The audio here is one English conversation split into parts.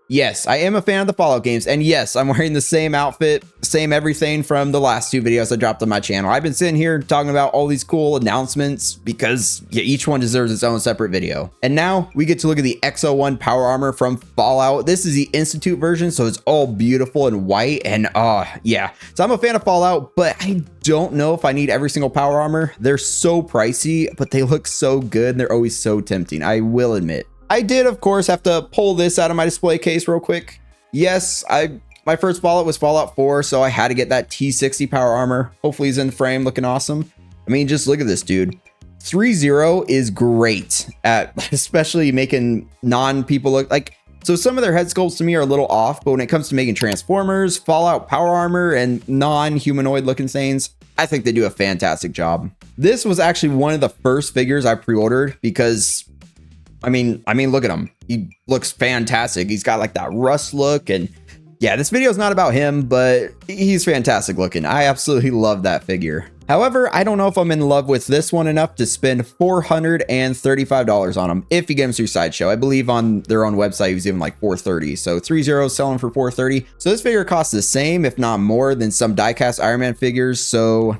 Yes, I am a fan of the Fallout games, and yes, I'm wearing the same outfit, same everything from the last 2 videos I dropped on my channel. I've been sitting here talking about all these cool announcements because yeah, each one deserves its own separate video. And now we get to look at the X-01 power armor from Fallout. This is the Institute version, so it's all beautiful and white, and yeah. So I'm a fan of Fallout, but I don't know if I need every single power armor. They're so pricey, but they look so good, and they're always so tempting, I will admit. I did, of course, have to pull this out of my display case real quick. Yes, my first Fallout was Fallout 4, so I had to get that T60 power armor. Hopefully he's in frame looking awesome. I mean, just look at this dude. Threezero is great at especially making non-people look like, so some of their head sculpts to me are a little off, but when it comes to making Transformers, Fallout power armor, and non-humanoid looking things, I think they do a fantastic job. This was actually one of the first figures I pre-ordered because I mean, look at him. He looks fantastic. He's got like that rust look, and yeah, this video is not about him, but he's fantastic looking. I absolutely love that figure. However, I don't know if I'm in love with this one enough to spend $435 on him if you get him through Sideshow. I believe on their own website he was even like $430. So Threezero selling for $430. So this figure costs the same, if not more, than some diecast Iron Man figures. So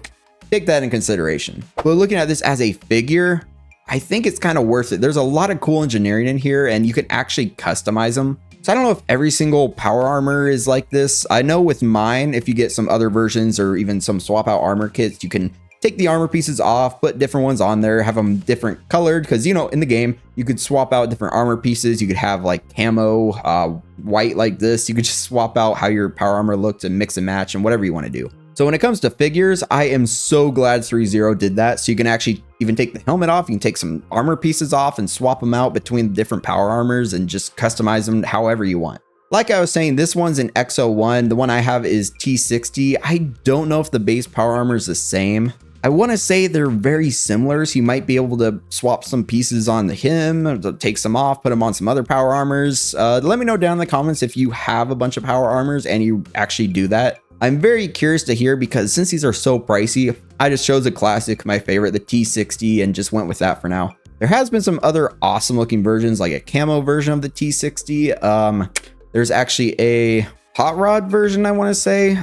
take that in consideration. But looking at this as a figure, I think it's kind of worth it. There's a lot of cool engineering in here, and you can actually customize them. So I don't know if every single power armor is like this. I know with mine, if you get some other versions or even some swap out armor kits, you can take the armor pieces off, put different ones on there, have them different colored. Because, you know, in the game, you could swap out different armor pieces. You could have like camo, white like this. You could just swap out how your power armor looked and mix and match and whatever you want to do. So when it comes to figures, I am so glad Threezero did that. So you can actually even take the helmet off. You can take some armor pieces off and swap them out between the different power armors and just customize them however you want. Like I was saying, this one's an X-01. The one I have is T60. I don't know if the base power armor is the same. I want to say they're very similar, so you might be able to swap some pieces on him, take some off, put them on some other power armors. Let me know down in the comments if you have a bunch of power armors and you actually do that. I'm very curious to hear because since these are so pricey, I just chose a classic, my favorite, the T60, and just went with that for now. There has been some other awesome looking versions, like a camo version of the T60. There's actually a hot rod version, I want to say.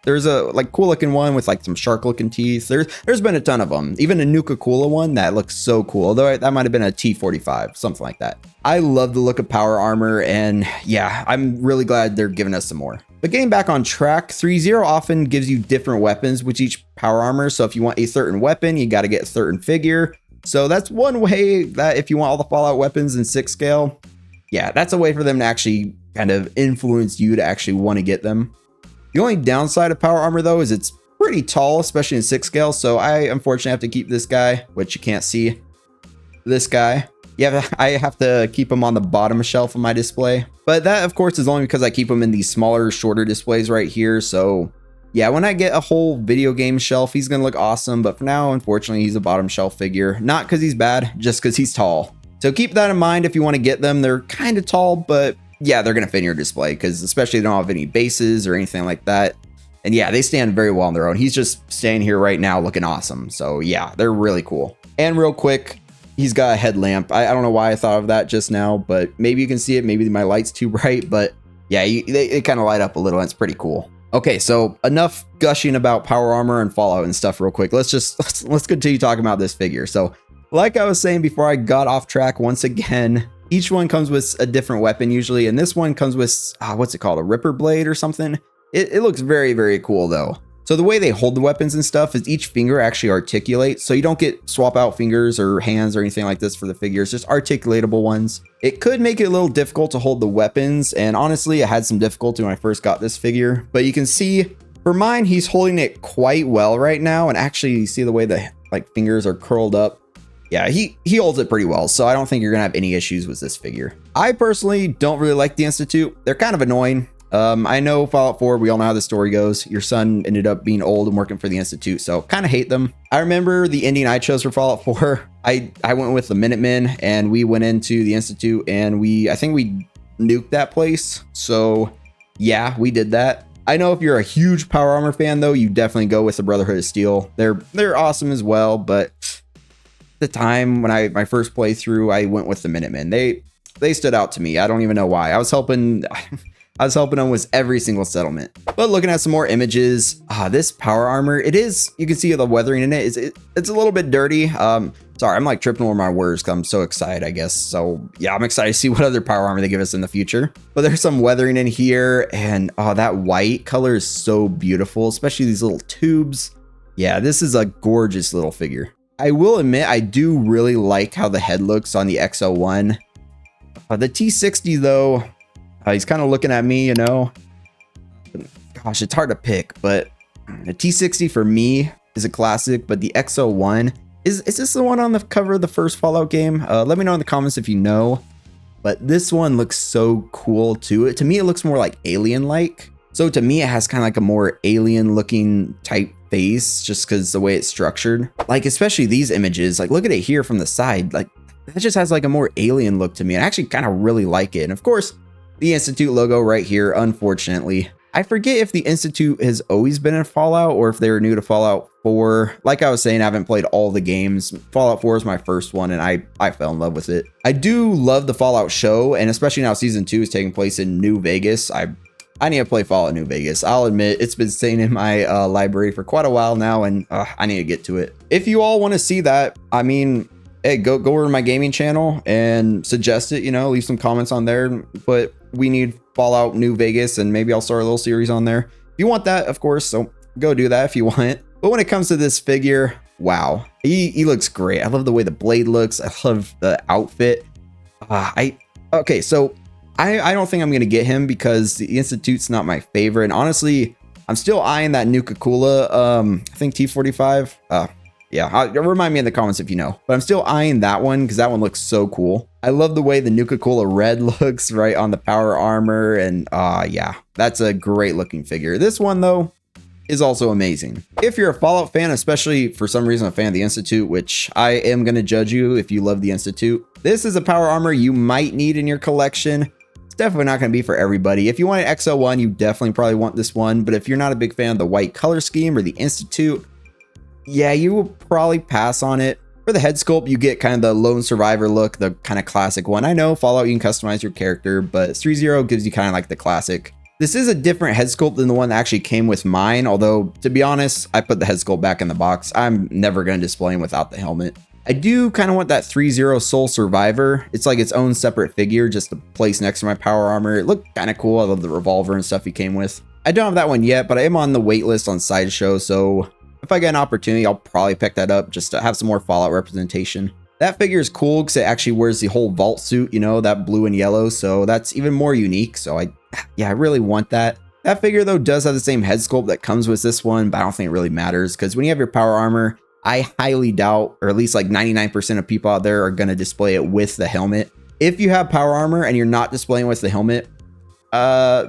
There's a like cool looking one with like some shark looking teeth. There's been a ton of them. Even a Nuka-Cola one that looks so cool. Although that might have been a T45, something like that. I love the look of power armor, and yeah, I'm really glad they're giving us some more. But getting back on track, Threezero often gives you different weapons with each power armor. So if you want a certain weapon, you got to get a certain figure. So that's one way that if you want all the Fallout weapons in 6 scale, yeah, that's a way for them to actually kind of influence you to actually want to get them. The only downside of power armor though is it's pretty tall, especially in 6 scale. So I unfortunately have to keep this guy, which you can't see. This guy. Yeah, I have to keep him on the bottom shelf of my display. But that, of course, is only because I keep him in these smaller, shorter displays right here. So yeah, when I get a whole video game shelf, he's going to look awesome. But for now, unfortunately, he's a bottom shelf figure. Not because he's bad, just because he's tall. So keep that in mind if you want to get them. They're kind of tall, but yeah, they're going to fit in your display because especially they don't have any bases or anything like that. And yeah, they stand very well on their own. He's just staying here right now looking awesome. So yeah, they're really cool. And real quick, he's got a headlamp. I don't know why I thought of that just now, but maybe you can see it. Maybe my light's too bright, but yeah, they kind of light up a little and it's pretty cool. Okay, so enough gushing about power armor and Fallout and stuff real quick. Let's continue talking about this figure. So like I was saying before I got off track once again, each one comes with a different weapon usually. And this one comes with, what's it called? A Ripper blade or something. It looks very, very cool though. So the way they hold the weapons and stuff is each finger actually articulates. So you don't get swap out fingers or hands or anything like this for the figures, just articulatable ones. It could make it a little difficult to hold the weapons. And honestly, I had some difficulty when I first got this figure, but you can see for mine, he's holding it quite well right now. And actually you see the way the fingers are curled up. Yeah, he holds it pretty well. So I don't think you're gonna have any issues with this figure. I personally don't really like the Institute. They're kind of annoying. I know Fallout 4, we all know how the story goes. Your son ended up being old and working for the Institute, so kind of hate them. I remember the ending I chose for Fallout 4. I went with the Minutemen, and we went into the Institute, and I think we nuked that place. So yeah, we did that. I know if you're a huge Power Armor fan, though, you definitely go with the Brotherhood of Steel. They're awesome as well, but at the time when my first playthrough, I went with the Minutemen. they stood out to me. I don't even know why. I was helping almost every single settlement. But looking at some more images, this power armor, it is, you can see the weathering in it. It's a little bit dirty. Sorry, I'm like tripping over my words because I'm so excited, I guess. So yeah, I'm excited to see what other power armor they give us in the future. But there's some weathering in here, and that white color is so beautiful, especially these little tubes. Yeah, this is a gorgeous little figure. I will admit, I do really like how the head looks on the X-01. The T60 though, he's kind of looking at me, you know. Gosh, it's hard to pick, but the T60 for me is a classic, but the X-01, is this the one on the cover of the first Fallout game? Let me know in the comments if you know. But this one looks so cool too. To me, it looks more like alien-like. So to me, it has kind of like a more alien-looking type face, just because the way it's structured. Like, especially these images, like look at it here from the side. Like, that just has like a more alien look to me. I actually kind of really like it. And of course, the Institute logo right here, unfortunately. I forget if the Institute has always been in Fallout or if they were new to Fallout 4. Like I was saying, I haven't played all the games. Fallout 4 is my first one, and I fell in love with it. I do love the Fallout show, and especially now Season 2 is taking place in New Vegas. I need to play Fallout New Vegas. I'll admit, it's been staying in my library for quite a while now, and I need to get to it. If you all want to see that, I mean, hey, go over to my gaming channel and suggest it, you know, leave some comments on there. But we need Fallout New Vegas, and maybe I'll start a little series on there. If you want that, of course, so go do that if you want. But when it comes to this figure, wow, he looks great. I love the way the blade looks. I love the outfit. Okay, so I don't think I'm gonna get him because the Institute's not my favorite. And honestly, I'm still eyeing that Nuka-Cola, I think T45. Yeah, remind me in the comments if you know. But I'm still eyeing that one because that one looks so cool. I love the way the Nuka-Cola red looks right on the power armor. And yeah, that's a great looking figure. This one though is also amazing. If you're a Fallout fan, especially for some reason a fan of the Institute, which I am going to judge you if you love the Institute, this is a power armor you might need in your collection. It's definitely not going to be for everybody. If you want an X-01, you definitely probably want this one. But if you're not a big fan of the white color scheme or the Institute, yeah, you will probably pass on it. For the head sculpt, you get kind of the lone survivor look, the kind of classic one. I know Fallout, you can customize your character, but Threezero gives you kind of like the classic. This is a different head sculpt than the one that actually came with mine, although to be honest, I put the head sculpt back in the box. I'm never going to display him without the helmet. I do kind of want that Threezero Soul Survivor. It's like its own separate figure just to place next to my power armor. It looked kind of cool. I love the revolver and stuff he came with. I don't have that one yet, but I am on the wait list on Sideshow, so if I get an opportunity, I'll probably pick that up just to have some more Fallout representation. That figure is cool because it actually wears the whole vault suit, you know, that blue and yellow. So that's even more unique. So I really want that. That figure though does have the same head sculpt that comes with this one, but I don't think it really matters because when you have your power armor, I highly doubt, or at least like 99% of people out there are going to display it with the helmet. If you have power armor and you're not displaying with the helmet, yeah,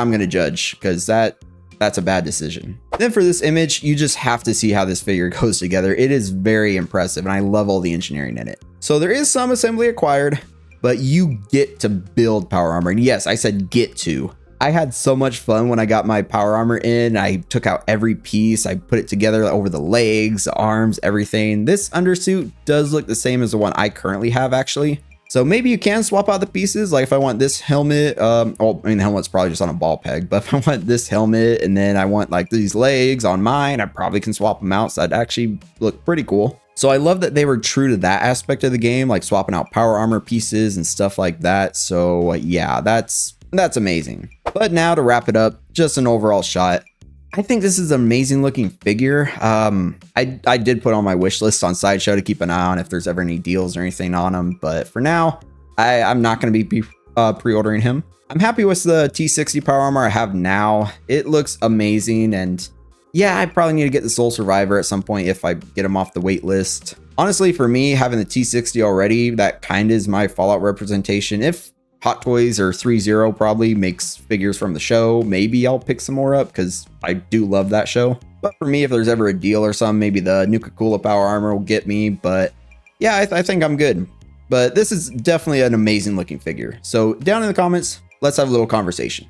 I'm going to judge because that's a bad decision. Then for this image, you just have to see how this figure goes together. It is very impressive and I love all the engineering in it. So there is some assembly acquired, but you get to build power armor. And yes, I said get to. I had so much fun when I got my power armor in. I took out every piece. I put it together over the legs, the arms, everything. This undersuit does look the same as the one I currently have actually. So maybe you can swap out the pieces. Like if I want this helmet, well, I mean, the helmet's probably just on a ball peg, but if I want this helmet and then I want like these legs on mine, I probably can swap them out. So that'd actually look pretty cool. So I love that they were true to that aspect of the game, like swapping out power armor pieces and stuff like that. So yeah, that's amazing. But now to wrap it up, just an overall shot. I think this is an amazing looking figure. I did put on my wish list on Sideshow to keep an eye on if there's ever any deals or anything on them. But for now, I'm not going to be pre-ordering him. I'm happy with the T60 power armor I have now. It looks amazing. And yeah, I probably need to get the Soul Survivor at some point if I get him off the wait list. Honestly, for me, having the T60 already, that kind of is my Fallout representation. If Hot Toys or Threezero probably makes figures from the show, maybe I'll pick some more up because I do love that show. But for me, if there's ever a deal or something, maybe the Nuka-Cola power armor will get me. But yeah, I think I'm good. But this is definitely an amazing looking figure. So down in the comments, let's have a little conversation.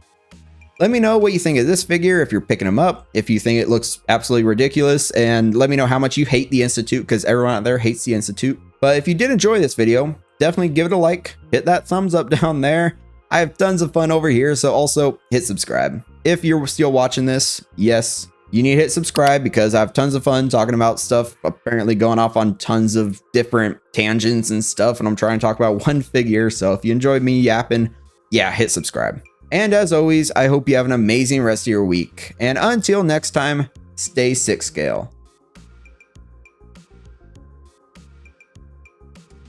Let me know what you think of this figure, if you're picking him up, if you think it looks absolutely ridiculous, and let me know how much you hate the Institute because everyone out there hates the Institute. But if you did enjoy this video, definitely give it a like, hit that thumbs up down there. I have tons of fun over here, so also hit subscribe. If you're still watching this, yes, you need to hit subscribe because I have tons of fun talking about stuff, apparently going off on tons of different tangents and stuff, and I'm trying to talk about one figure, so if you enjoyed me yapping, yeah, hit subscribe. And as always, I hope you have an amazing rest of your week, and until next time, stay 6 scale.